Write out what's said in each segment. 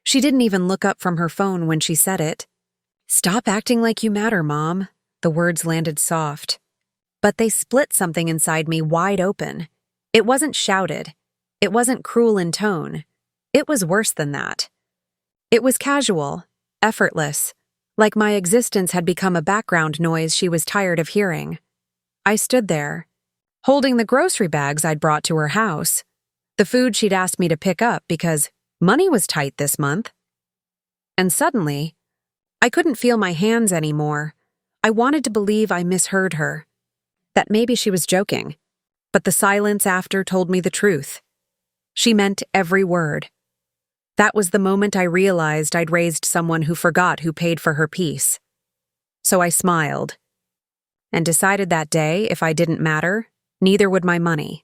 She didn't even look up from her phone when she said it. "Stop acting like you matter, Mom." The words landed soft, but they split something inside me wide open. It wasn't shouted. It wasn't cruel in tone. It was worse than that. It was casual, effortless, like my existence had become a background noise she was tired of hearing. I stood there, holding the grocery bags I'd brought to her house, the food she'd asked me to pick up because money was tight this month. And suddenly, I couldn't feel my hands anymore. I wanted to believe I misheard her, that maybe she was joking, but the silence after told me the truth. She meant every word. That was the moment I realized I'd raised someone who forgot who paid for her peace. So I smiled, and decided that day if I didn't matter, neither would my money.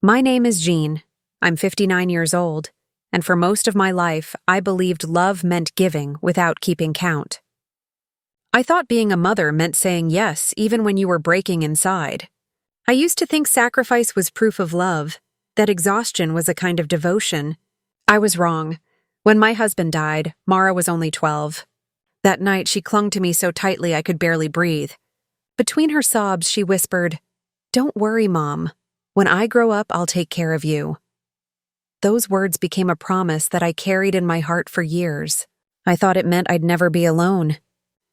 My name is Jean. I'm 59 years old, and for most of my life, I believed love meant giving without keeping count. I thought being a mother meant saying yes even when you were breaking inside. I used to think sacrifice was proof of love, that exhaustion was a kind of devotion. I was wrong. When my husband died, Mara was only 12. That night, she clung to me so tightly I could barely breathe. Between her sobs, she whispered, "Don't worry, Mom. When I grow up, I'll take care of you." Those words became a promise that I carried in my heart for years. I thought it meant I'd never be alone.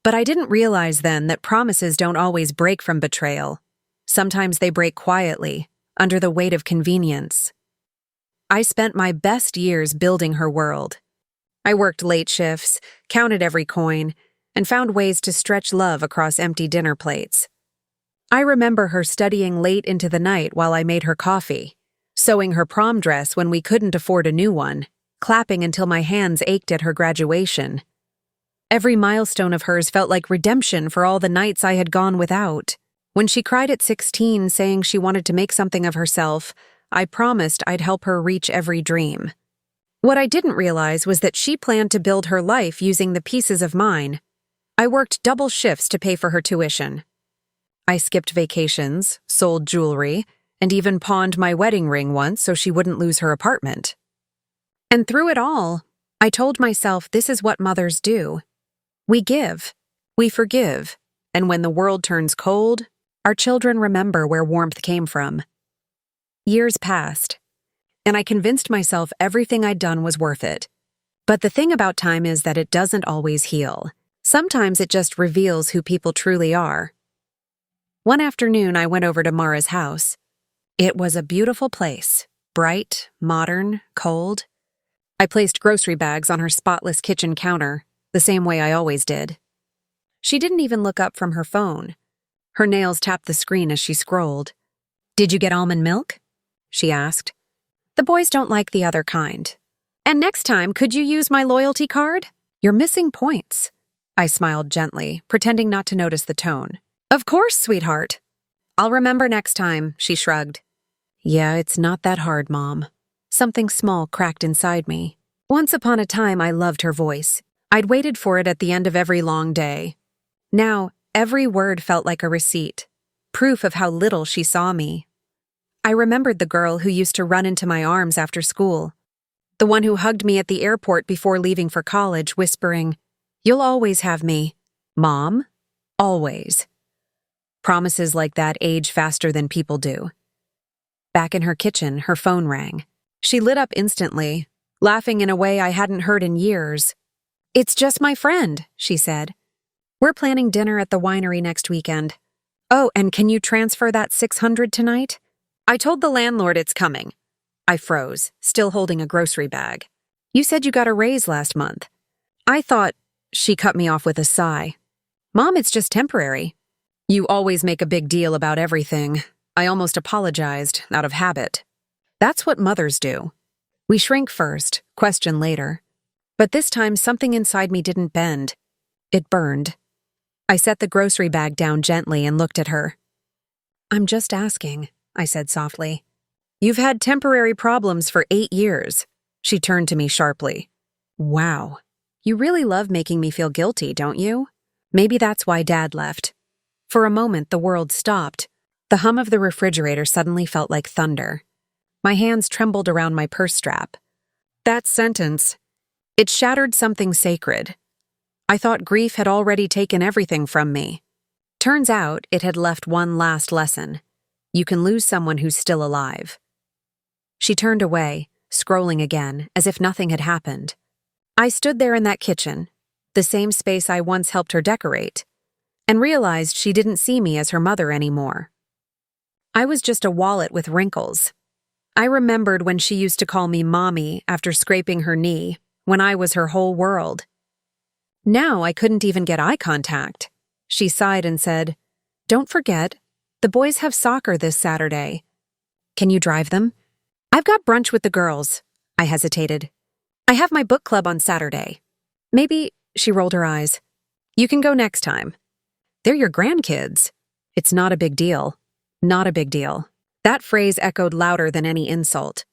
But I didn't realize then that promises don't always break from betrayal. Sometimes they break quietly, under the weight of convenience. I spent my best years building her world. I worked late shifts, counted every coin, and found ways to stretch love across empty dinner plates. I remember her studying late into the night while I made her coffee, sewing her prom dress when we couldn't afford a new one, clapping until my hands ached at her graduation. Every milestone of hers felt like redemption for all the nights I had gone without. When she cried at 16 saying she wanted to make something of herself, I promised I'd help her reach every dream. What I didn't realize was that she planned to build her life using the pieces of mine. I worked double shifts to pay for her tuition. I skipped vacations, sold jewelry, and even pawned my wedding ring once so she wouldn't lose her apartment. And through it all, I told myself this is what mothers do. We give, we forgive, and when the world turns cold, our children remember where warmth came from. Years passed, and I convinced myself everything I'd done was worth it. But the thing about time is that it doesn't always heal. Sometimes it just reveals who people truly are. One afternoon, I went over to Mara's house. It was a beautiful place, bright, modern, cold. I placed grocery bags on her spotless kitchen counter, the same way I always did. She didn't even look up from her phone. Her nails tapped the screen as she scrolled. "Did you get almond milk?" she asked. "The boys don't like the other kind. And next time, could you use my loyalty card? You're missing points." I smiled gently, pretending not to notice the tone. "Of course, sweetheart." "I'll remember next time," she shrugged. "Yeah, it's not that hard, Mom." Something small cracked inside me. Once upon a time, I loved her voice. I'd waited for it at the end of every long day. Now, every word felt like a receipt, proof of how little she saw me. I remembered the girl who used to run into my arms after school, the one who hugged me at the airport before leaving for college, whispering, "You'll always have me, Mom, always." Promises like that age faster than people do. Back in her kitchen, her phone rang. She lit up instantly, laughing in a way I hadn't heard in years. "It's just my friend," she said. "We're planning dinner at the winery next weekend. Oh, and can you transfer that $600 tonight? I told the landlord it's coming." I froze, still holding a grocery bag. "You said you got a raise last month." I thought. She cut me off with a sigh. "Mom, it's just temporary." "You always make a big deal about everything." I almost apologized, out of habit. That's what mothers do. We shrink first, question later. But this time, something inside me didn't bend. It burned. I set the grocery bag down gently and looked at her. "I'm just asking," I said softly. "You've had temporary problems for 8 years." She turned to me sharply. "Wow. You really love making me feel guilty, don't you? Maybe that's why Dad left." For a moment, the world stopped. The hum of the refrigerator suddenly felt like thunder. My hands trembled around my purse strap. That sentence, It shattered something sacred. I thought grief had already taken everything from me. Turns out it had left one last lesson. You can lose someone who's still alive. She turned away, scrolling again, as if nothing had happened. I stood there in that kitchen, the same space I once helped her decorate, and realized she didn't see me as her mother anymore. I was just a wallet with wrinkles. I remembered when she used to call me Mommy after scraping her knee, when I was her whole world. Now I couldn't even get eye contact. She sighed and said, "Don't forget, the boys have soccer this Saturday. Can you drive them?" "I've got brunch with the girls," I hesitated. "I have my book club on Saturday." "Maybe," she rolled her eyes, "you can go next time. They're your grandkids. It's not a big deal. Not a big deal." That phrase echoed louder than any insult.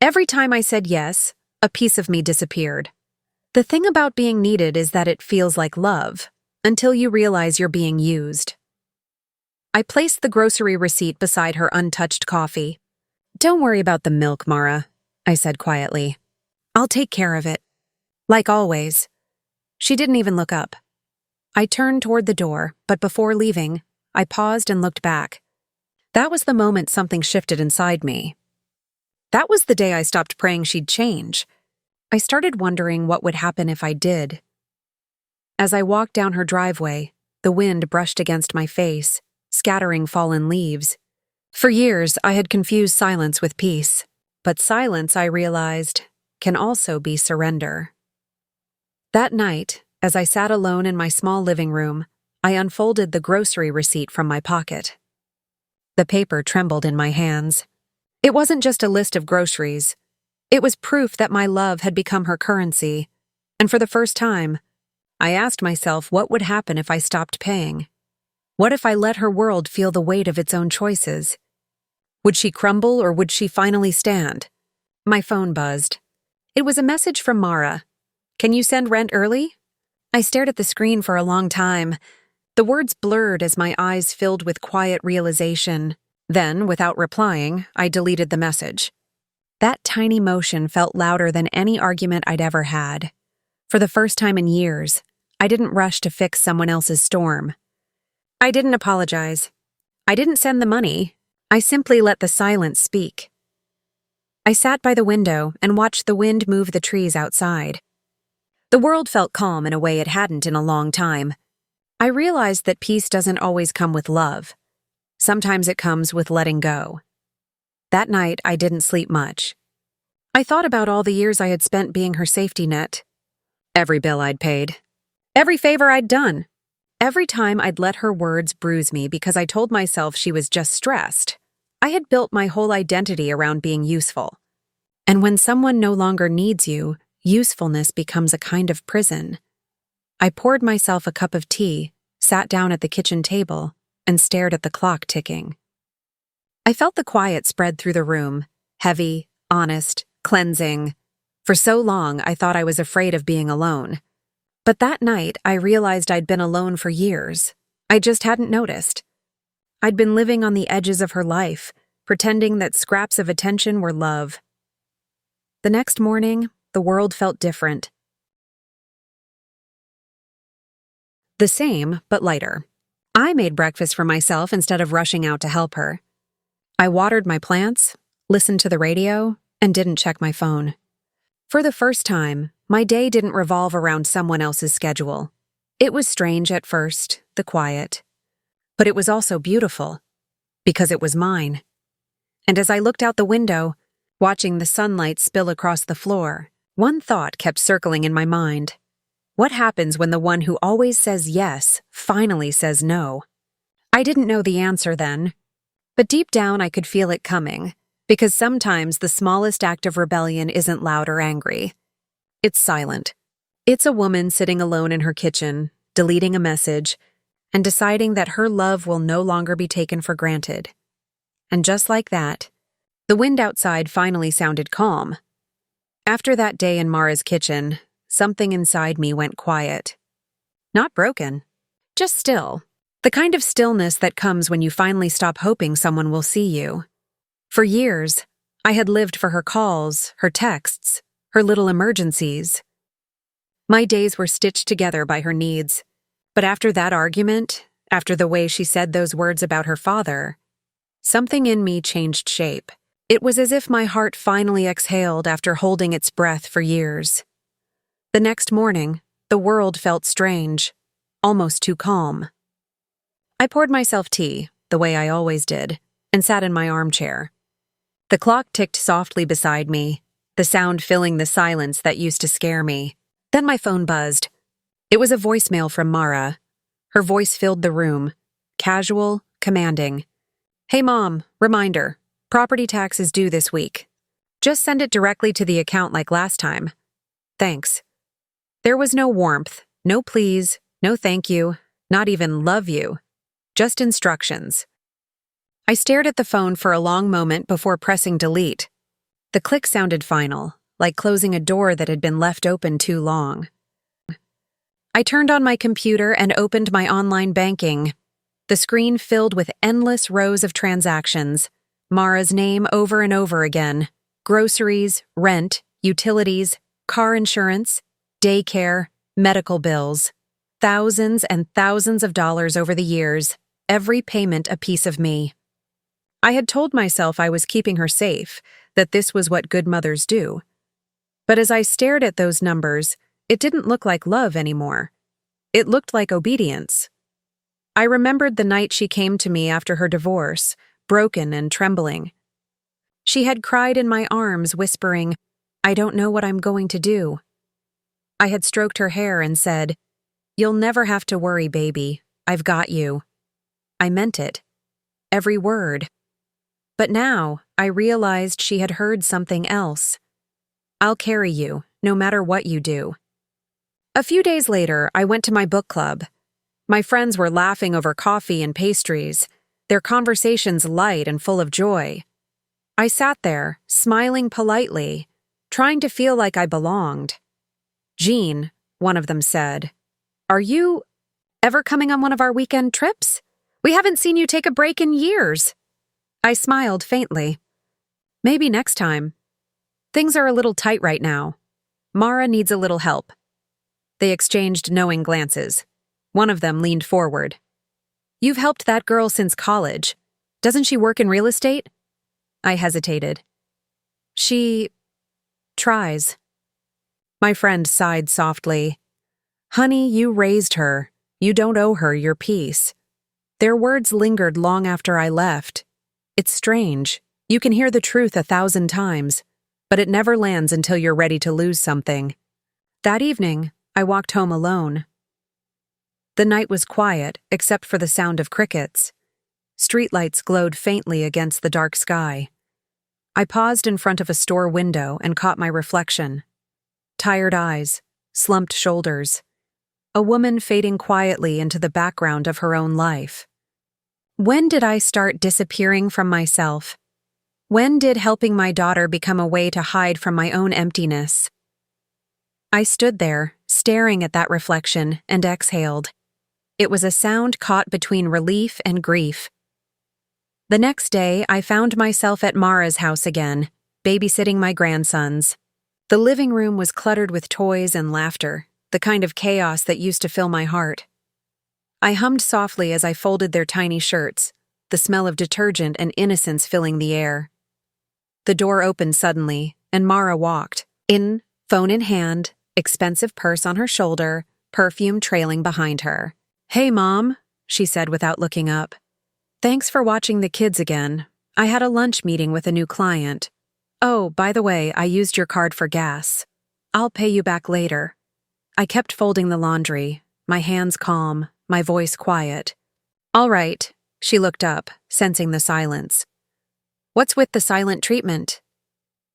Every time I said yes, a piece of me disappeared. The thing about being needed is that it feels like love, until you realize you're being used. I placed the grocery receipt beside her untouched coffee. "Don't worry about the milk, Mara," I said quietly. "I'll take care of it." Like always. She didn't even look up. I turned toward the door, but before leaving, I paused and looked back. That was the moment something shifted inside me. That was the day I stopped praying she'd change. I started wondering what would happen if I did. As I walked down her driveway, the wind brushed against my face, scattering fallen leaves. For years, I had confused silence with peace, but silence, I realized, can also be surrender. That night, as I sat alone in my small living room, I unfolded the grocery receipt from my pocket. The paper trembled in my hands. It wasn't just a list of groceries. It was proof that my love had become her currency, and for the first time, I asked myself what would happen if I stopped paying. What if I let her world feel the weight of its own choices? Would she crumble or would she finally stand? My phone buzzed. It was a message from Mara. "Can you send rent early?" I stared at the screen for a long time. The words blurred as my eyes filled with quiet realization. Then, without replying, I deleted the message. That tiny motion felt louder than any argument I'd ever had. For the first time in years, I didn't rush to fix someone else's storm. I didn't apologize. I didn't send the money. I simply let the silence speak. I sat by the window and watched the wind move the trees outside. The world felt calm in a way it hadn't in a long time. I realized that peace doesn't always come with love. Sometimes it comes with letting go. That night, I didn't sleep much. I thought about all the years I had spent being her safety net. Every bill I'd paid. Every favor I'd done. Every time I'd let her words bruise me because I told myself she was just stressed. I had built my whole identity around being useful. And when someone no longer needs you, usefulness becomes a kind of prison. I poured myself a cup of tea, sat down at the kitchen table, and stared at the clock ticking. I felt the quiet spread through the room, heavy, honest, cleansing. For so long, I thought I was afraid of being alone. But that night, I realized I'd been alone for years. I just hadn't noticed. I'd been living on the edges of her life, pretending that scraps of attention were love. The next morning, the world felt different. The same, but lighter. I made breakfast for myself instead of rushing out to help her. I watered my plants, listened to the radio, and didn't check my phone. For the first time, my day didn't revolve around someone else's schedule. It was strange at first, the quiet. But it was also beautiful, because it was mine. And as I looked out the window, watching the sunlight spill across the floor, one thought kept circling in my mind. What happens when the one who always says yes finally says no? I didn't know the answer then, but deep down I could feel it coming, because sometimes the smallest act of rebellion isn't loud or angry. It's silent. It's a woman sitting alone in her kitchen, deleting a message, and deciding that her love will no longer be taken for granted. And just like that, the wind outside finally sounded calm. After that day in Mara's kitchen, something inside me went quiet. Not broken, just still. The kind of stillness that comes when you finally stop hoping someone will see you. For years, I had lived for her calls, her texts, her little emergencies. My days were stitched together by her needs. But after that argument, after the way she said those words about her father, something in me changed shape. It was as if my heart finally exhaled after holding its breath for years. The next morning, the world felt strange, almost too calm. I poured myself tea, the way I always did, and sat in my armchair. The clock ticked softly beside me, the sound filling the silence that used to scare me. Then my phone buzzed. It was a voicemail from Mara. Her voice filled the room, casual, commanding. "Hey Mom, reminder, property tax is due this week. Just send it directly to the account like last time. Thanks." There was no warmth, no please, no thank you, not even love you. Just instructions. I stared at the phone for a long moment before pressing delete. The click sounded final, like closing a door that had been left open too long. I turned on my computer and opened my online banking. The screen filled with endless rows of transactions. Mara's name over and over again. Groceries, rent, utilities, car insurance, daycare, medical bills. Thousands and thousands of dollars over the years, every payment a piece of me. I had told myself I was keeping her safe, that this was what good mothers do. But as I stared at those numbers, it didn't look like love anymore. It looked like obedience. I remembered the night she came to me after her divorce, broken and trembling. She had cried in my arms, whispering, "I don't know what I'm going to do." I had stroked her hair and said, "You'll never have to worry, baby. I've got you." I meant it. Every word. But now, I realized she had heard something else. "I'll carry you, no matter what you do." A few days later, I went to my book club. My friends were laughing over coffee and pastries, their conversations light and full of joy. I sat there, smiling politely, trying to feel like I belonged. "Jean," one of them said, "are you ever coming on one of our weekend trips? We haven't seen you take a break in years." I smiled faintly. "Maybe next time. Things are a little tight right now. Mara needs a little help." They exchanged knowing glances. One of them leaned forward. "You've helped that girl since college. Doesn't she work in real estate?" I hesitated. "She tries." My friend sighed softly. "Honey, you raised her. You don't owe her your peace." Their words lingered long after I left. It's strange. You can hear the truth 1,000 times, but it never lands until you're ready to lose something. That evening, I walked home alone. The night was quiet, except for the sound of crickets. Streetlights glowed faintly against the dark sky. I paused in front of a store window and caught my reflection. Tired eyes, slumped shoulders. A woman fading quietly into the background of her own life. When did I start disappearing from myself? When did helping my daughter become a way to hide from my own emptiness? I stood there, staring at that reflection, and exhaled. It was a sound caught between relief and grief. The next day, I found myself at Mara's house again, babysitting my grandsons. The living room was cluttered with toys and laughter, the kind of chaos that used to fill my heart. I hummed softly as I folded their tiny shirts, the smell of detergent and innocence filling the air. The door opened suddenly, and Mara walked in, phone in hand, expensive purse on her shoulder, perfume trailing behind her. "Hey, Mom," she said without looking up. "Thanks for watching the kids again. I had a lunch meeting with a new client. Oh, by the way, I used your card for gas. I'll pay you back later." I kept folding the laundry, my hands calm, my voice quiet. "All right," she looked up, sensing the silence. "What's with the silent treatment?"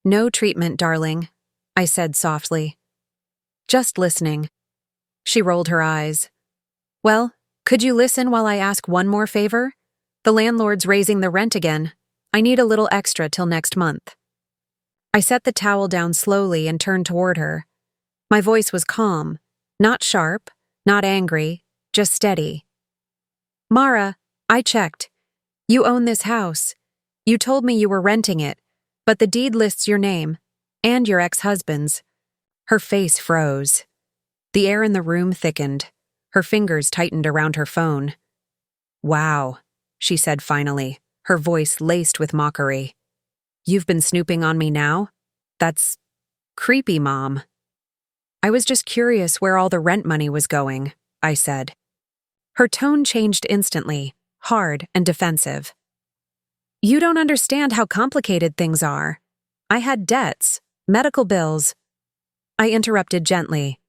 "No treatment, darling," I said softly. "Just listening." She rolled her eyes. "Well, could you listen while I ask one more favor? The landlord's raising the rent again. I need a little extra till next month." I set the towel down slowly and turned toward her. My voice was calm, not sharp, not angry, just steady. "Mara, I checked. You own this house. You told me you were renting it, but the deed lists your name, and your ex-husband's." Her face froze. The air in the room thickened. Her fingers tightened around her phone. "Wow," she said finally, her voice laced with mockery. "You've been snooping on me now? That's creepy, Mom." "I was just curious where all the rent money was going," I said. Her tone changed instantly, hard and defensive. "You don't understand how complicated things are. I had debts, medical bills." I interrupted gently.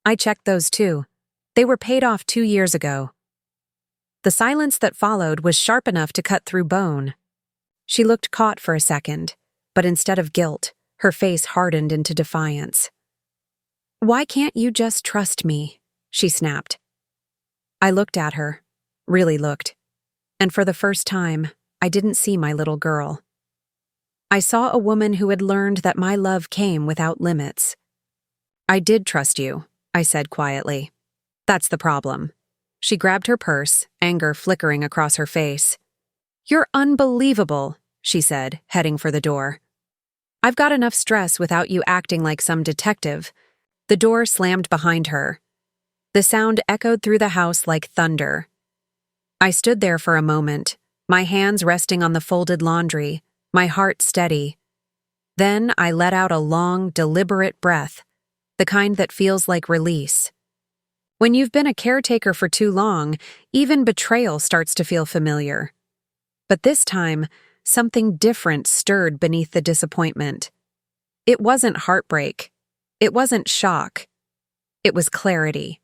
"I checked those too. They were paid off 2 years ago." The silence that followed was sharp enough to cut through bone. She looked caught for a second, but instead of guilt, her face hardened into defiance. "Why can't you just trust me?" she snapped. I looked at her, really looked, and for the first time, I didn't see my little girl. I saw a woman who had learned that my love came without limits. "I did trust you," I said quietly. "That's the problem." She grabbed her purse, anger flickering across her face. "You're unbelievable," she said, heading for the door. "I've got enough stress without you acting like some detective." The door slammed behind her. The sound echoed through the house like thunder. I stood there for a moment, my hands resting on the folded laundry, my heart steady. Then I let out a long, deliberate breath, the kind that feels like release. When you've been a caretaker for too long, even betrayal starts to feel familiar. But this time, something different stirred beneath the disappointment. It wasn't heartbreak. It wasn't shock. It was clarity.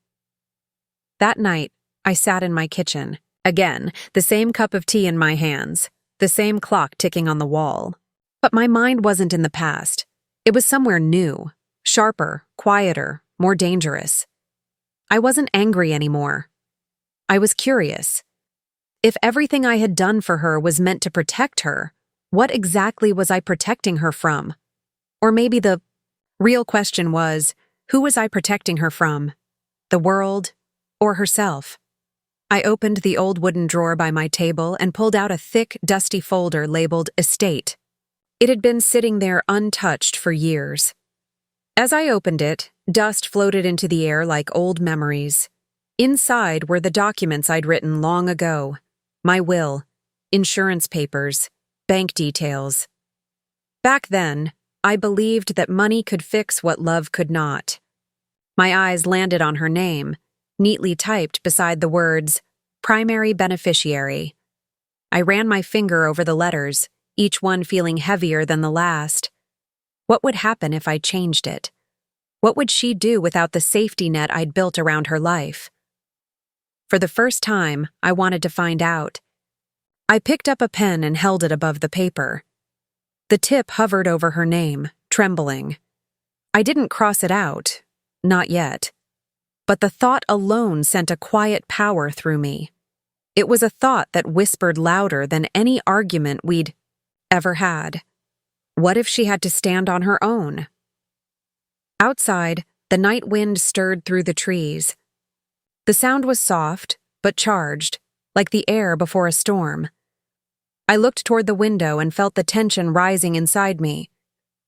That night, I sat in my kitchen. Again, the same cup of tea in my hands, the same clock ticking on the wall. But my mind wasn't in the past. It was somewhere new, sharper, quieter, more dangerous. I wasn't angry anymore. I was curious. If everything I had done for her was meant to protect her, what exactly was I protecting her from? Or maybe the real question was, who was I protecting her from? The world or herself? I opened the old wooden drawer by my table and pulled out a thick, dusty folder labeled Estate. It had been sitting there untouched for years. As I opened it, dust floated into the air like old memories. Inside were the documents I'd written long ago. My will, insurance papers, bank details. Back then, I believed that money could fix what love could not. My eyes landed on her name, neatly typed beside the words, Primary Beneficiary. I ran my finger over the letters, each one feeling heavier than the last. What would happen if I changed it? What would she do without the safety net I'd built around her life? For the first time, I wanted to find out. I picked up a pen and held it above the paper. The tip hovered over her name, trembling. I didn't cross it out, not yet. But the thought alone sent a quiet power through me. It was a thought that whispered louder than any argument we'd ever had. What if she had to stand on her own? Outside, the night wind stirred through the trees. The sound was soft, but charged, like the air before a storm. I looked toward the window and felt the tension rising inside me.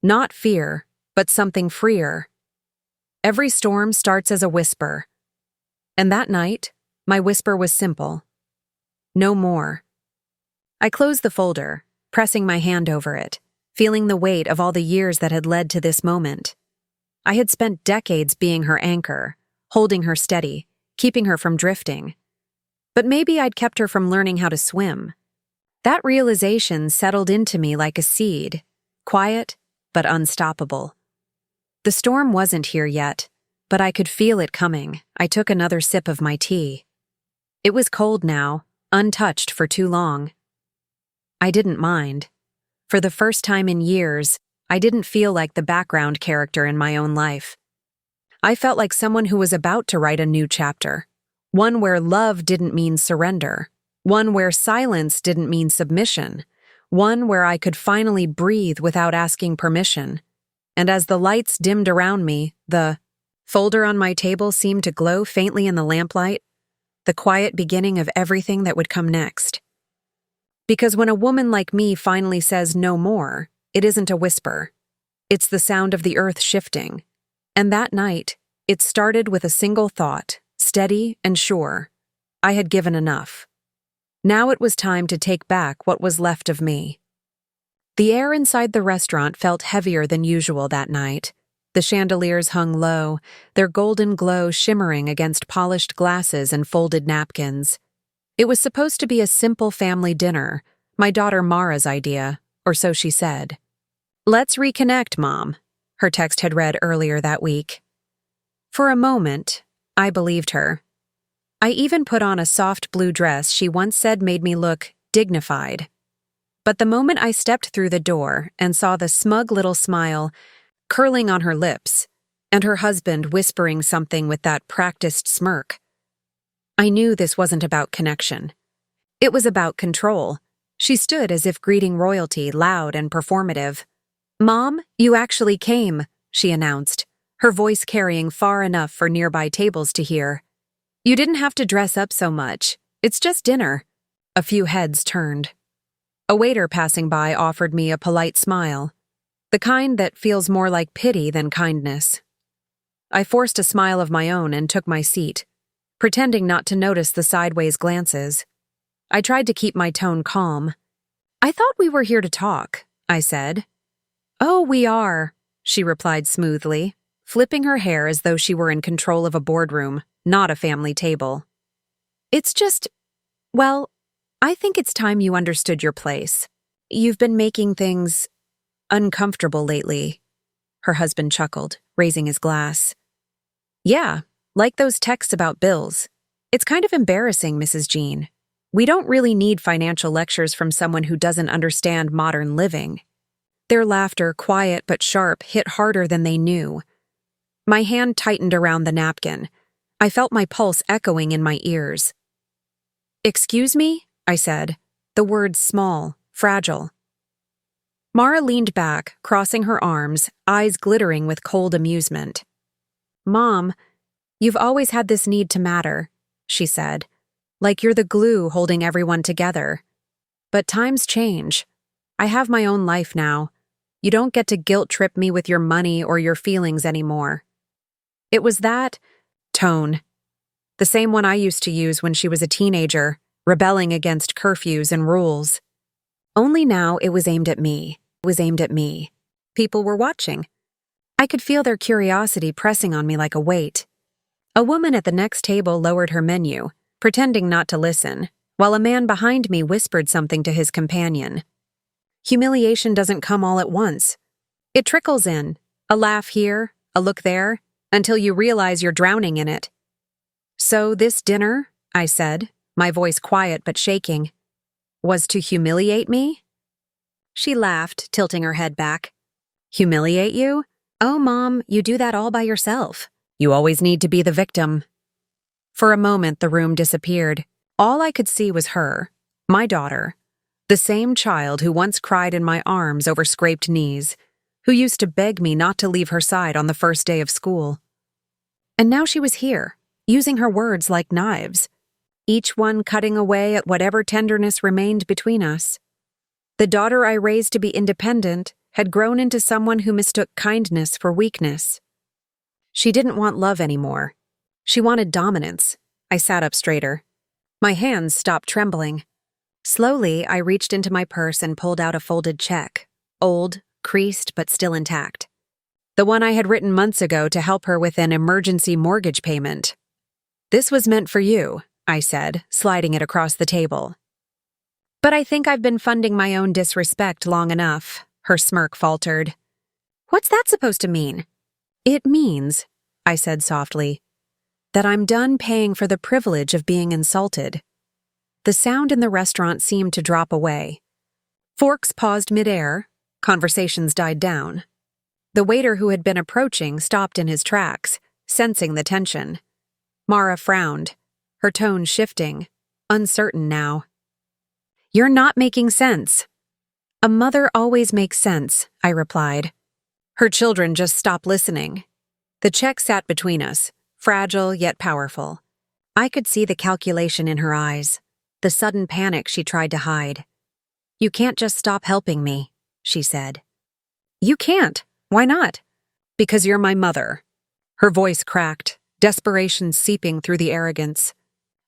Not fear, but something freer. Every storm starts as a whisper. And that night, my whisper was simple. No more. I closed the folder, pressing my hand over it, feeling the weight of all the years that had led to this moment. I had spent decades being her anchor, holding her steady, keeping her from drifting. But maybe I'd kept her from learning how to swim. That realization settled into me like a seed, quiet but unstoppable. The storm wasn't here yet, but I could feel it coming. I took another sip of my tea. It was cold now, untouched for too long. I didn't mind. For the first time in years, I didn't feel like the background character in my own life. I felt like someone who was about to write a new chapter, one where love didn't mean surrender, one where silence didn't mean submission, one where I could finally breathe without asking permission. And as the lights dimmed around me, the folder on my table seemed to glow faintly in the lamplight, the quiet beginning of everything that would come next. Because when a woman like me finally says no more, it isn't a whisper. It's the sound of the earth shifting. And that night, It started with a single thought, steady and sure. I had given enough. Now it was time to take back what was left of me. The air inside the restaurant felt heavier than usual that night. The chandeliers hung low, their golden glow shimmering against polished glasses and folded napkins. It was supposed to be a simple family dinner, my daughter Mara's idea, or so she said. "Let's reconnect, Mom," her text had read earlier that week. For a moment, I believed her. I even put on a soft blue dress she once said made me look dignified. But the moment I stepped through the door and saw the smug little smile curling on her lips, and her husband whispering something with that practiced smirk, I knew this wasn't about connection. It was about control. She stood as if greeting royalty, loud and performative. "Mom, you actually came," she announced, her voice carrying far enough for nearby tables to hear. "You didn't have to dress up so much. It's just dinner." A few heads turned. A waiter passing by offered me a polite smile, the kind that feels more like pity than kindness. I forced a smile of my own and took my seat, pretending not to notice the sideways glances. I tried to keep my tone calm. "I thought we were here to talk," I said. "Oh, we are," she replied smoothly, flipping her hair as though she were in control of a boardroom, not a family table. "It's just, well, I think it's time you understood your place. You've been making things uncomfortable lately." Her husband chuckled, raising his glass. "Yeah, like those texts about bills. It's kind of embarrassing, Mrs. Jean. We don't really need financial lectures from someone who doesn't understand modern living." Their laughter, quiet but sharp, hit harder than they knew. My hand tightened around the napkin. I felt my pulse echoing in my ears. "Excuse me?" I said, the words small, fragile. Mara leaned back, crossing her arms, eyes glittering with cold amusement. "Mom, you've always had this need to matter," she said, "like you're the glue holding everyone together. But times change. I have my own life now. You don't get to guilt-trip me with your money or your feelings anymore." It was that tone, the same one I used to use when she was a teenager, rebelling against curfews and rules. Only now it was aimed at me. It was aimed at me. People were watching. I could feel their curiosity pressing on me like a weight. A woman at the next table lowered her menu, pretending not to listen, while a man behind me whispered something to his companion. Humiliation doesn't come all at once. It trickles in, a laugh here, a look there, until you realize you're drowning in it. "So this dinner," I said, my voice quiet but shaking, "was to humiliate me?" She laughed, tilting her head back. "Humiliate you? Oh, Mom, you do that all by yourself. You always need to be the victim." For a moment, the room disappeared. All I could see was her, my daughter, the same child who once cried in my arms over scraped knees, who used to beg me not to leave her side on the first day of school. And now she was here, using her words like knives, each one cutting away at whatever tenderness remained between us. The daughter I raised to be independent had grown into someone who mistook kindness for weakness. She didn't want love anymore. She wanted dominance. I sat up straighter. My hands stopped trembling. Slowly, I reached into my purse and pulled out a folded check, old, creased, but still intact. The one I had written months ago to help her with an emergency mortgage payment. "This was meant for you," I said, sliding it across the table. "But I think I've been funding my own disrespect long enough," her smirk faltered. "What's that supposed to mean?" "It means," I said softly, "that I'm done paying for the privilege of being insulted." The sound in the restaurant seemed to drop away. Forks paused midair, conversations died down. The waiter who had been approaching stopped in his tracks, sensing the tension. Mara frowned, her tone shifting, uncertain now. "You're not making sense." "A mother always makes sense," I replied. Her children just stopped listening. The check sat between us, fragile yet powerful. I could see the calculation in her eyes, the sudden panic she tried to hide. "You can't just stop helping me," she said. "You can't. Why not?" "Because you're my mother." Her voice cracked, desperation seeping through the arrogance.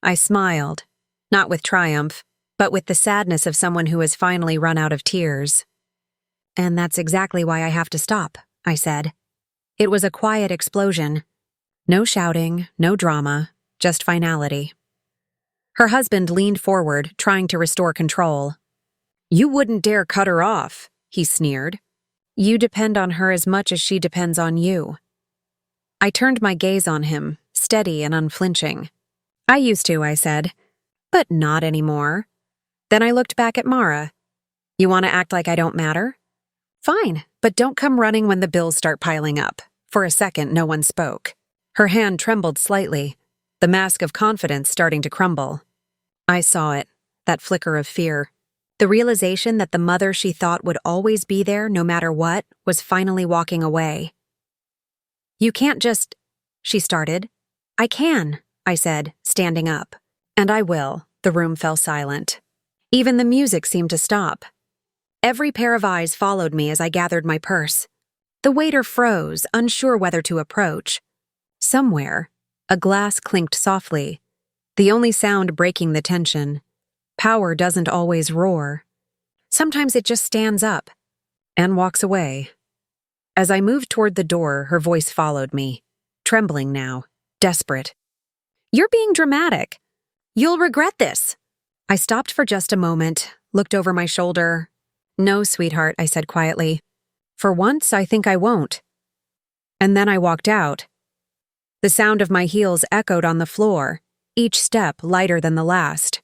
I smiled, not with triumph, but with the sadness of someone who has finally run out of tears. "And that's exactly why I have to stop," I said. It was a quiet explosion. No shouting, no drama, just finality. Her husband leaned forward, trying to restore control. "You wouldn't dare cut her off," he sneered. "You depend on her as much as she depends on you." I turned my gaze on him, steady and unflinching. "I used to," I said, "but not anymore." Then I looked back at Mara. "You want to act like I don't matter? Fine, but don't come running when the bills start piling up." For a second, no one spoke. Her hand trembled slightly, the mask of confidence starting to crumble. I saw it, that flicker of fear. The realization that the mother she thought would always be there no matter what was finally walking away. "You can't just—" she started. "I can," I said, standing up. "And I will." The room fell silent. Even the music seemed to stop. Every pair of eyes followed me as I gathered my purse. The waiter froze, unsure whether to approach. Somewhere, a glass clinked softly, the only sound breaking the tension. Power doesn't always roar. Sometimes it just stands up and walks away. As I moved toward the door, her voice followed me, trembling now, desperate. "You're being dramatic. You'll regret this." I stopped for just a moment, looked over my shoulder. "No, sweetheart," I said quietly. "For once, I think I won't." And then I walked out. The sound of my heels echoed on the floor, each step lighter than the last.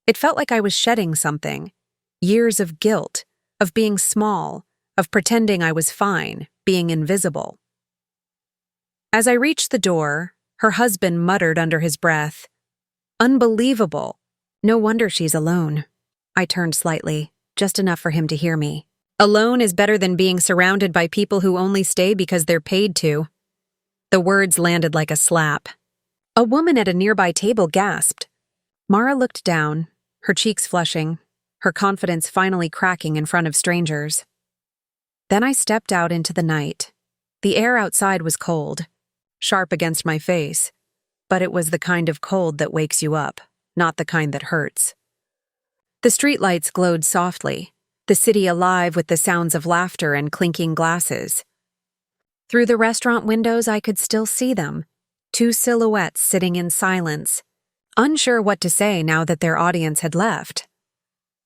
It felt like I was shedding something. Years of guilt, of being small, of pretending I was fine, being invisible. As I reached the door, her husband muttered under his breath, "Unbelievable. No wonder she's alone." I turned slightly, just enough for him to hear me. "Alone is better than being surrounded by people who only stay because they're paid to." The words landed like a slap. A woman at a nearby table gasped. Mara looked down, her cheeks flushing, her confidence finally cracking in front of strangers. Then I stepped out into the night. The air outside was cold, sharp against my face, but it was the kind of cold that wakes you up, not the kind that hurts. The streetlights glowed softly, the city alive with the sounds of laughter and clinking glasses. Through the restaurant windows I could still see them, two silhouettes sitting in silence, unsure what to say now that their audience had left.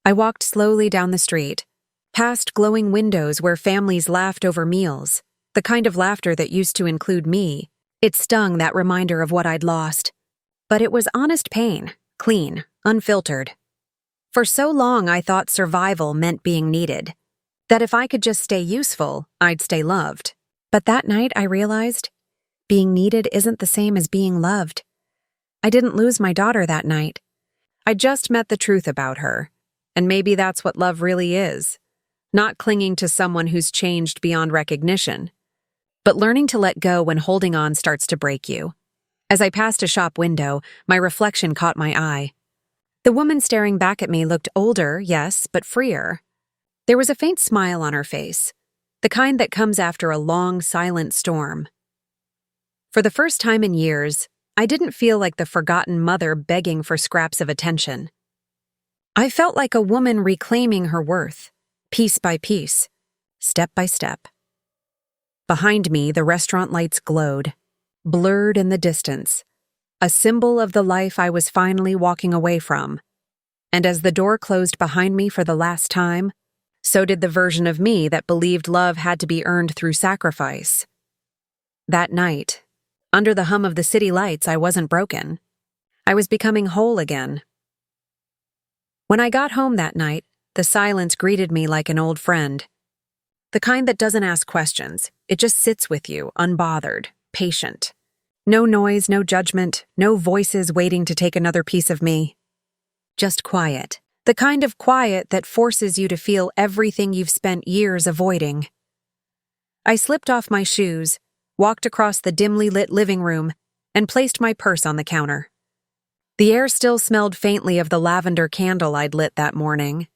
I walked slowly down the street, past glowing windows where families laughed over meals, the kind of laughter that used to include me. It stung, that reminder of what I'd lost. But it was honest pain, clean, unfiltered. For so long I thought survival meant being needed, that if I could just stay useful, I'd stay loved. But that night I realized being needed isn't the same as being loved. I didn't lose my daughter that night. I just met the truth about her, and maybe that's what love really is. Not clinging to someone who's changed beyond recognition, but learning to let go when holding on starts to break you. As I passed a shop window, my reflection caught my eye. The woman staring back at me looked older, yes, but freer. There was a faint smile on her face, the kind that comes after a long, silent storm. For the first time in years, I didn't feel like the forgotten mother begging for scraps of attention. I felt like a woman reclaiming her worth, piece by piece, step by step. Behind me, the restaurant lights glowed, blurred in the distance, a symbol of the life I was finally walking away from. And as the door closed behind me for the last time, so did the version of me that believed love had to be earned through sacrifice. That night, under the hum of the city lights, I wasn't broken. I was becoming whole again. When I got home that night, the silence greeted me like an old friend. The kind that doesn't ask questions, it just sits with you, unbothered, patient. No noise, no judgment, no voices waiting to take another piece of me. Just quiet. The kind of quiet that forces you to feel everything you've spent years avoiding. I slipped off my shoes, walked across the dimly lit living room, and placed my purse on the counter. The air still smelled faintly of the lavender candle I'd lit that morning.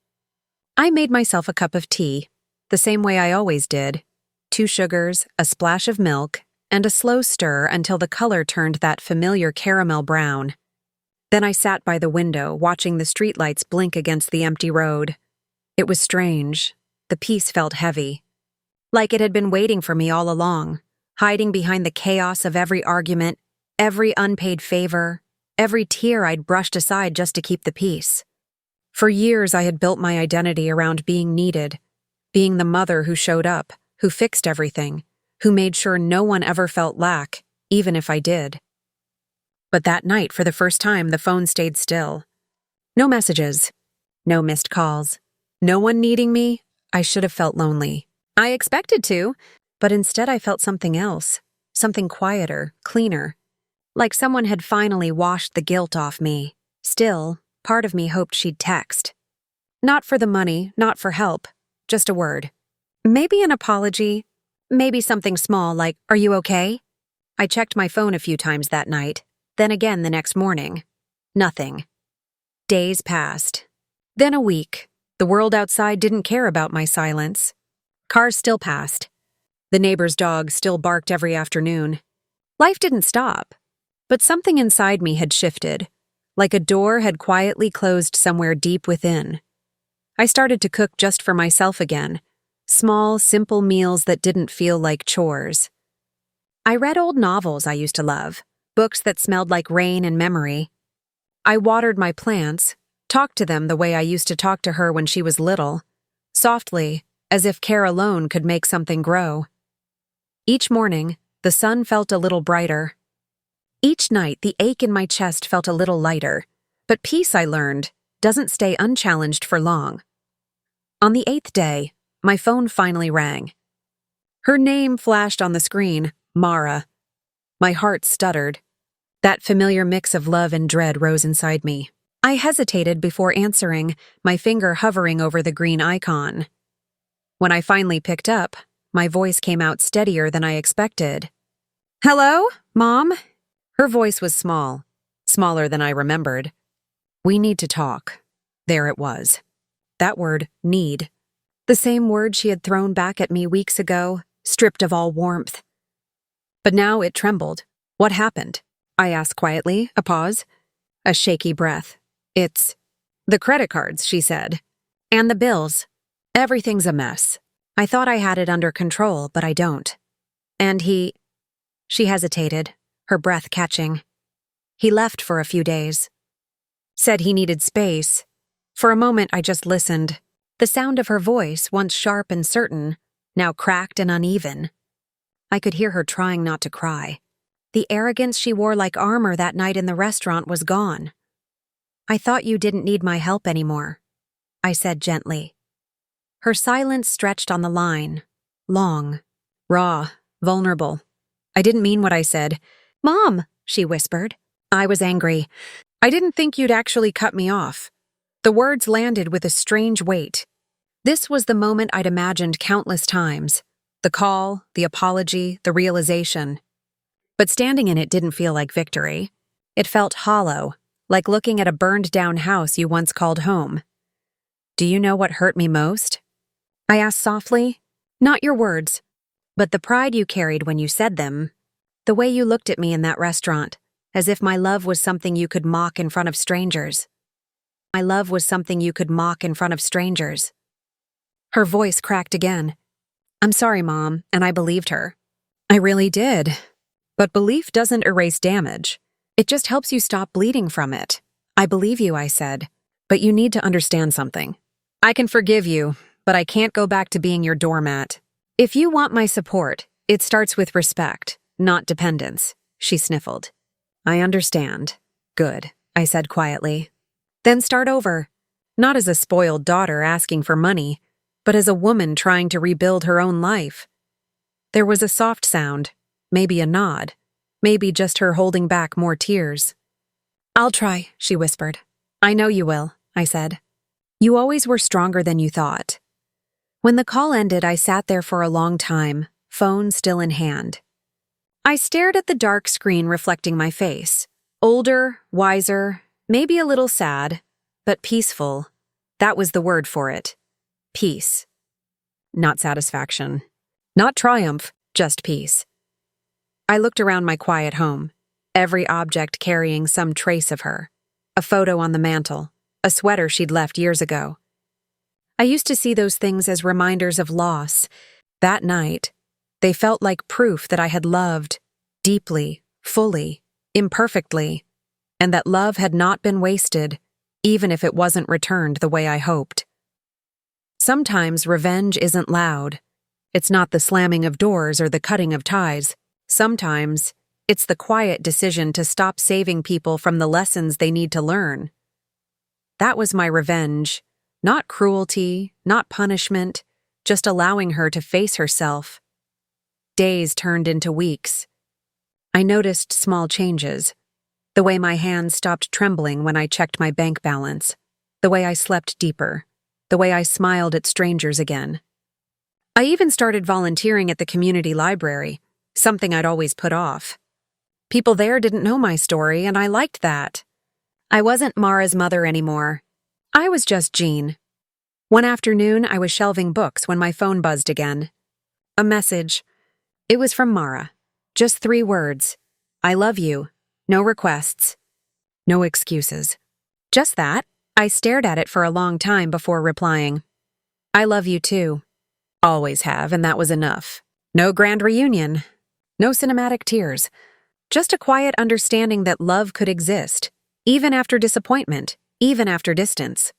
I made myself a cup of tea, the same way I always did. 2 sugars, a splash of milk, and a slow stir until the color turned that familiar caramel brown. Then I sat by the window, watching the streetlights blink against the empty road. It was strange. The peace felt heavy, like it had been waiting for me all along, hiding behind the chaos of every argument, every unpaid favor, every tear I'd brushed aside just to keep the peace. For years, I had built my identity around being needed, being the mother who showed up, who fixed everything, who made sure no one ever felt lack, even if I did. But that night, for the first time, the phone stayed still. No messages, no missed calls, no one needing me. I should have felt lonely. I expected to, but instead I felt something else, something quieter, cleaner, like someone had finally washed the guilt off me. Still, part of me hoped she'd text. Not for the money, not for help, just a word. Maybe an apology, maybe something small like, "Are you okay?" I checked my phone a few times that night, then again the next morning. Nothing. Days passed. Then a week. The world outside didn't care about my silence. Cars still passed. The neighbor's dog still barked every afternoon. Life didn't stop, but something inside me had shifted, like a door had quietly closed somewhere deep within. I started to cook just for myself again, small, simple meals that didn't feel like chores. I read old novels I used to love, books that smelled like rain and memory. I watered my plants, talked to them the way I used to talk to her when she was little, softly, as if care alone could make something grow. Each morning, the sun felt a little brighter. Each night, the ache in my chest felt a little lighter, but peace, I learned, doesn't stay unchallenged for long. On the 8th day, my phone finally rang. Her name flashed on the screen, Mara. My heart stuttered. That familiar mix of love and dread rose inside me. I hesitated before answering, my finger hovering over the green icon. When I finally picked up, my voice came out steadier than I expected. "Hello, Mom?" Her voice was small, smaller than I remembered. "We need to talk." There it was. That word, need. The same word she had thrown back at me weeks ago, stripped of all warmth. But now it trembled. "What happened?" I asked quietly, a pause. A shaky breath. "It's the credit cards," she said. "And the bills. Everything's a mess. I thought I had it under control, but I don't. And She hesitated, her breath catching. "He left for a few days. Said he needed space." For a moment, I just listened. The sound of her voice, once sharp and certain, now cracked and uneven. I could hear her trying not to cry. The arrogance she wore like armor that night in the restaurant was gone. "I thought you didn't need my help anymore," I said gently. Her silence stretched on the line, long, raw, vulnerable. I didn't mean what I said. "Mom," she whispered. I was angry. "I didn't think you'd actually cut me off." The words landed with a strange weight. This was the moment I'd imagined countless times. The call, the apology, the realization. But standing in it didn't feel like victory. It felt hollow, like looking at a burned-down house you once called home. "Do you know what hurt me most?" I asked softly. "Not your words, but the pride you carried when you said them. The way you looked at me in that restaurant, as if my love was something you could mock in front of strangers. My love was something you could mock in front of strangers." Her voice cracked again. "I'm sorry, Mom," and I believed her. I really did. But belief doesn't erase damage. It just helps you stop bleeding from it. "I believe you," I said, "but you need to understand something. I can forgive you, but I can't go back to being your doormat. If you want my support, it starts with respect, not dependence," she sniffled. "I understand." "Good," I said quietly. "Then start over. Not as a spoiled daughter asking for money, but as a woman trying to rebuild her own life." There was a soft sound, maybe a nod, maybe just her holding back more tears. "I'll try," she whispered. "I know you will," I said. "You always were stronger than you thought." When the call ended, I sat there for a long time, phone still in hand. I stared at the dark screen reflecting my face. Older, wiser, maybe a little sad, but peaceful. That was the word for it. Peace. Not satisfaction. Not triumph, just peace. I looked around my quiet home, every object carrying some trace of her. A photo on the mantel, a sweater she'd left years ago. I used to see those things as reminders of loss. That night, they felt like proof that I had loved, deeply, fully, imperfectly, and that love had not been wasted, even if it wasn't returned the way I hoped. Sometimes revenge isn't loud. It's not the slamming of doors or the cutting of ties. Sometimes, it's the quiet decision to stop saving people from the lessons they need to learn. That was my revenge. Not cruelty, not punishment, just allowing her to face herself. Days turned into weeks. I noticed small changes. The way my hands stopped trembling when I checked my bank balance. The way I slept deeper. The way I smiled at strangers again. I even started volunteering at the community library, something I'd always put off. People there didn't know my story, and I liked that. I wasn't Mara's mother anymore. I was just Jean. One afternoon, I was shelving books when my phone buzzed again. A message. It was from Mara. Just 3 words. I love you. No requests. No excuses. Just that. I stared at it for a long time before replying. I love you too. Always have, and that was enough. No grand reunion. No cinematic tears. Just a quiet understanding that love could exist, even after disappointment, even after distance.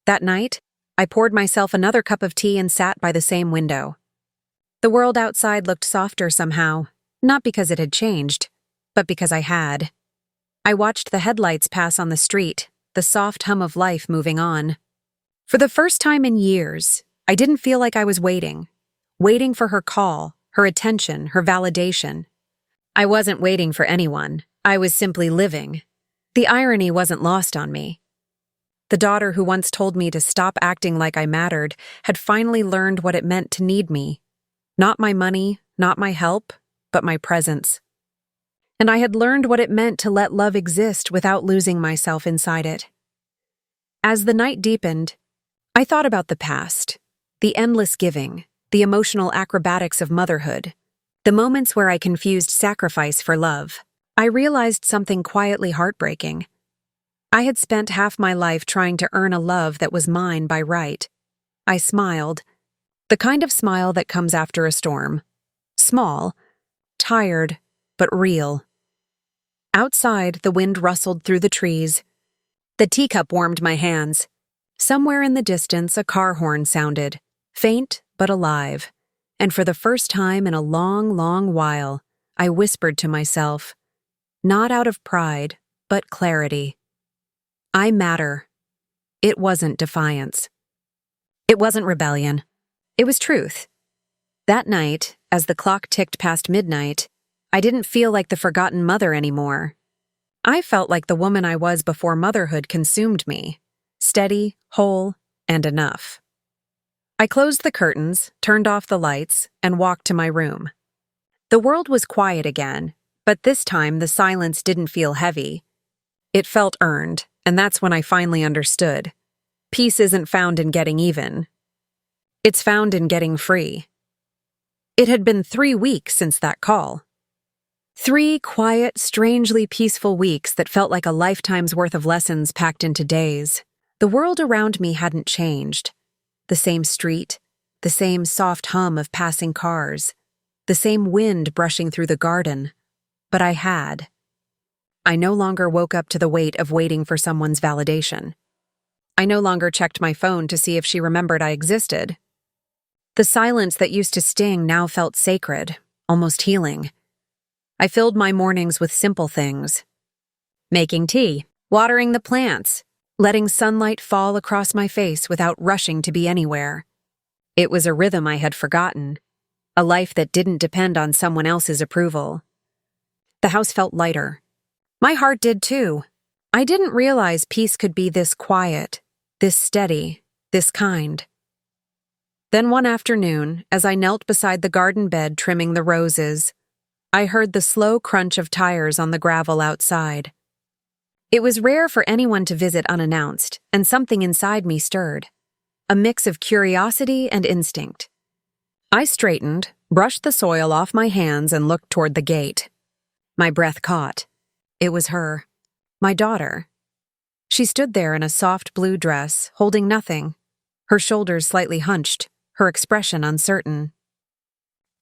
That night, I poured myself another cup of tea and sat by the same window. The world outside looked softer somehow, not because it had changed, but because I had. I watched the headlights pass on the street, the soft hum of life moving on. For the first time in years, I didn't feel like I was waiting for her call, her attention, her validation. I wasn't waiting for anyone. I was simply living. The irony wasn't lost on me. The daughter who once told me to stop acting like I mattered had finally learned what it meant to need me. Not my money, not my help, but my presence. And I had learned what it meant to let love exist without losing myself inside it. As the night deepened, I thought about the past, the endless giving, the emotional acrobatics of motherhood, the moments where I confused sacrifice for love. I realized something quietly heartbreaking. I had spent half my life trying to earn a love that was mine by right. I smiled, the kind of smile that comes after a storm. Small, tired, but real. Outside, the wind rustled through the trees. The teacup warmed my hands. Somewhere in the distance, a car horn sounded, faint but alive. And for the first time in a long, long while, I whispered to myself, not out of pride, but clarity. I matter. It wasn't defiance. It wasn't rebellion. It was truth. That night, as the clock ticked past midnight, I didn't feel like the forgotten mother anymore. I felt like the woman I was before motherhood consumed me, steady, whole, and enough. I closed the curtains, turned off the lights, and walked to my room. The world was quiet again, but this time the silence didn't feel heavy. It felt earned, and that's when I finally understood. Peace isn't found in getting even. It's found in getting free. It had been 3 weeks since that call. 3 quiet, strangely peaceful weeks that felt like a lifetime's worth of lessons packed into days. The world around me hadn't changed. The same street, the same soft hum of passing cars, the same wind brushing through the garden. But I had. I no longer woke up to the weight of waiting for someone's validation. I no longer checked my phone to see if she remembered I existed. The silence that used to sting now felt sacred, almost healing. I filled my mornings with simple things. Making tea, watering the plants, letting sunlight fall across my face without rushing to be anywhere. It was a rhythm I had forgotten, a life that didn't depend on someone else's approval. The house felt lighter. My heart did too. I didn't realize peace could be this quiet, this steady, this kind. Then one afternoon, as I knelt beside the garden bed trimming the roses, I heard the slow crunch of tires on the gravel outside. It was rare for anyone to visit unannounced, and something inside me stirred, a mix of curiosity and instinct. I straightened, brushed the soil off my hands, and looked toward the gate. My breath caught. It was her, my daughter. She stood there in a soft blue dress, holding nothing, her shoulders slightly hunched, her expression uncertain.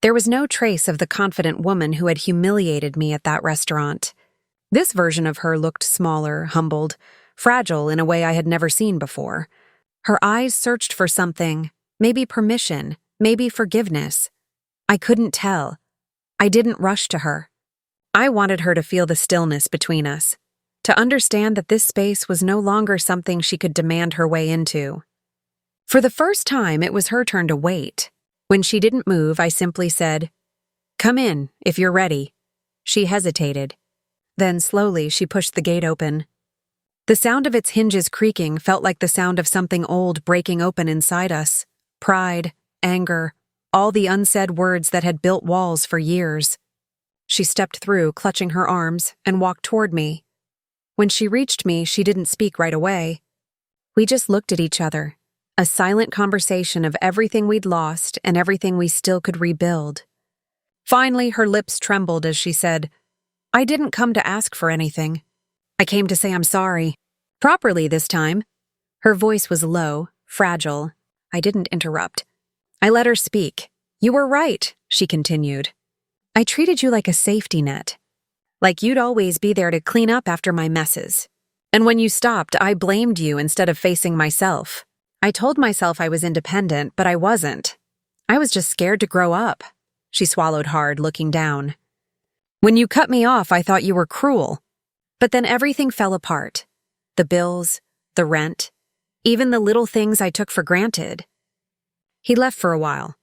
There was no trace of the confident woman who had humiliated me at that restaurant. This version of her looked smaller, humbled, fragile in a way I had never seen before. Her eyes searched for something, maybe permission, maybe forgiveness. I couldn't tell. I didn't rush to her. I wanted her to feel the stillness between us, to understand that this space was no longer something she could demand her way into. For the first time, it was her turn to wait. When she didn't move, I simply said, "Come in, if you're ready." She hesitated. Then slowly she pushed the gate open. The sound of its hinges creaking felt like the sound of something old breaking open inside us. Pride, anger, all the unsaid words that had built walls for years. She stepped through, clutching her arms, and walked toward me. When she reached me, she didn't speak right away. We just looked at each other, a silent conversation of everything we'd lost and everything we still could rebuild. Finally, her lips trembled as she said, "I didn't come to ask for anything. I came to say I'm sorry." Properly this time. Her voice was low, fragile. I didn't interrupt. I let her speak. "You were right," she continued. "I treated you like a safety net. Like you'd always be there to clean up after my messes. And when you stopped, I blamed you instead of facing myself. I told myself I was independent, but I wasn't. I was just scared to grow up." She swallowed hard, looking down. "When you cut me off, I thought you were cruel. But then everything fell apart. The bills, the rent, even the little things I took for granted." He left for a while,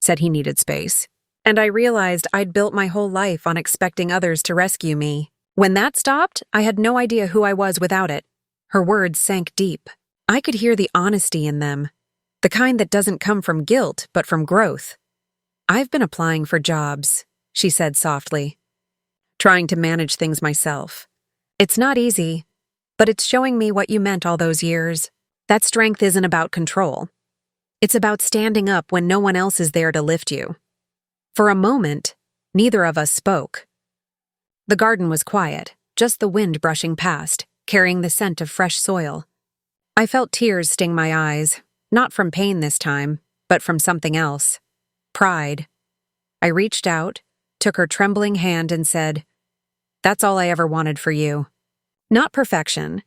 said he needed space, and I realized I'd built my whole life on expecting others to rescue me. When that stopped, I had no idea who I was without it. Her words sank deep. I could hear the honesty in them, the kind that doesn't come from guilt, but from growth. "I've been applying for jobs," she said softly, "trying to manage things myself. It's not easy, but it's showing me what you meant all those years. That strength isn't about control. It's about standing up when no one else is there to lift you." For a moment, neither of us spoke. The garden was quiet, just the wind brushing past, carrying the scent of fresh soil. I felt tears sting my eyes, not from pain this time, but from something else. Pride. I reached out, took her trembling hand and said, "That's all I ever wanted for you. Not perfection,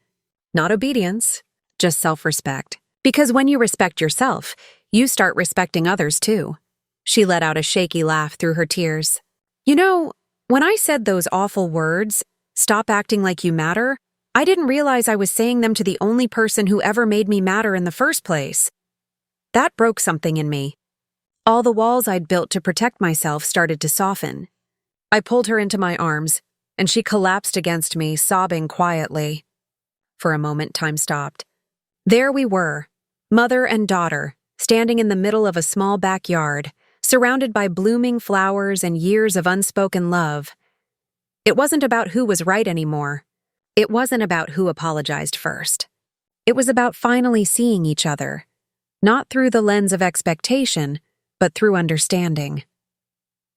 not obedience, just self-respect. Because when you respect yourself, you start respecting others too." She let out a shaky laugh through her tears. "You know, when I said those awful words, 'Stop acting like you matter,' I didn't realize I was saying them to the only person who ever made me matter in the first place. That broke something in me. All the walls I'd built to protect myself started to soften." I pulled her into my arms, and she collapsed against me, sobbing quietly. For a moment, time stopped. There we were, mother and daughter, standing in the middle of a small backyard, surrounded by blooming flowers and years of unspoken love. It wasn't about who was right anymore. It wasn't about who apologized first. It was about finally seeing each other, not through the lens of expectation, but through understanding.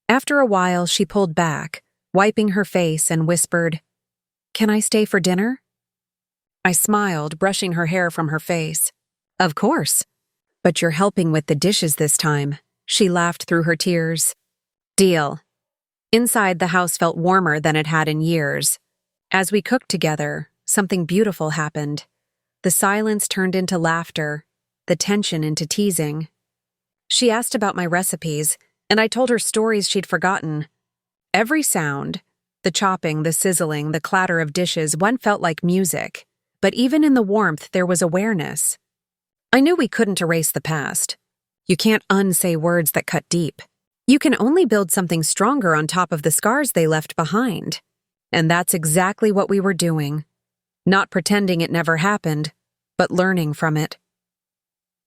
After a while, she pulled back, wiping her face, and whispered, "Can I stay for dinner?" I smiled, brushing her hair from her face. "Of course. But you're helping with the dishes this time." She laughed through her tears. "Deal." Inside, the house felt warmer than it had in years. As we cooked together, something beautiful happened. The silence turned into laughter, the tension into teasing. She asked about my recipes, and I told her stories she'd forgotten. Every sound, the chopping, the sizzling, the clatter of dishes, one felt like music. But even in the warmth, there was awareness. I knew we couldn't erase the past. You can't unsay words that cut deep. You can only build something stronger on top of the scars they left behind. And that's exactly what we were doing. Not pretending it never happened, but learning from it.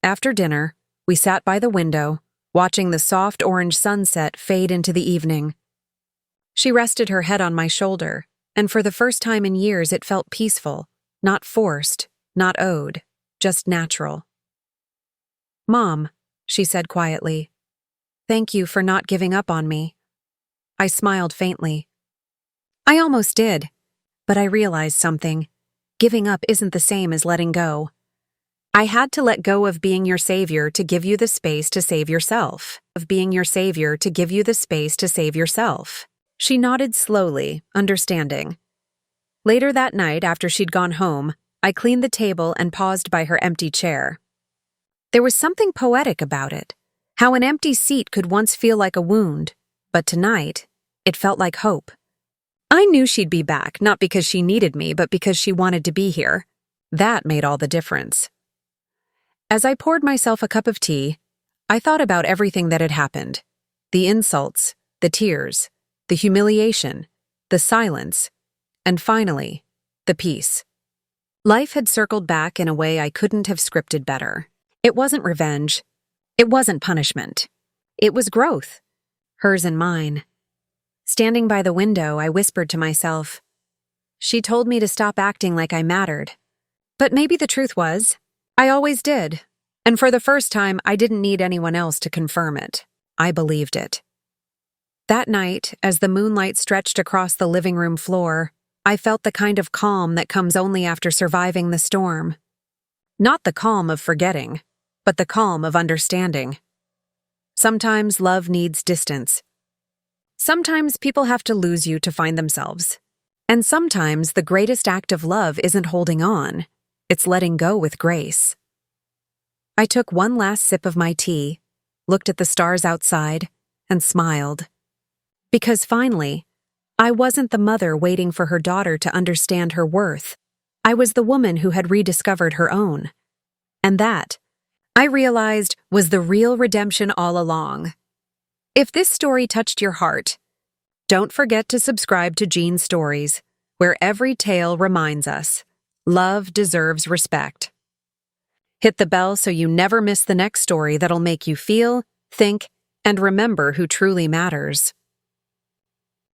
After dinner, we sat by the window, watching the soft orange sunset fade into the evening. She rested her head on my shoulder, and for the first time in years it felt peaceful, not forced, not owed, just natural. "Mom," she said quietly, Thank you for not giving up on me. I smiled faintly. I almost did, but I realized something. Giving up isn't the same as letting go. I had to let go of being your savior to give you the space to save yourself. She nodded slowly, understanding. Later that night, after she'd gone home, I cleaned the table and paused by her empty chair. There was something poetic about it. How an empty seat could once feel like a wound, but tonight, it felt like hope. I knew she'd be back, not because she needed me, but because she wanted to be here. That made all the difference. As I poured myself a cup of tea, I thought about everything that had happened. The insults, the tears, the humiliation, the silence, and finally, the peace. Life had circled back in a way I couldn't have scripted better. It wasn't revenge. It wasn't punishment. It was growth. Hers and mine. Standing by the window, I whispered to myself, she told me to stop acting like I mattered. But maybe the truth was, I always did. And for the first time, I didn't need anyone else to confirm it. I believed it. That night, as the moonlight stretched across the living room floor, I felt the kind of calm that comes only after surviving the storm. Not the calm of forgetting, but the calm of understanding. Sometimes love needs distance. Sometimes people have to lose you to find themselves. And sometimes the greatest act of love isn't holding on, it's letting go with grace. I took one last sip of my tea, looked at the stars outside, and smiled. Because finally, I wasn't the mother waiting for her daughter to understand her worth. I was the woman who had rediscovered her own. And that, I realized, was the real redemption all along. If this story touched your heart, don't forget to subscribe to Jean's Stories, where every tale reminds us, love deserves respect. Hit the bell so you never miss the next story that'll make you feel, think, and remember who truly matters.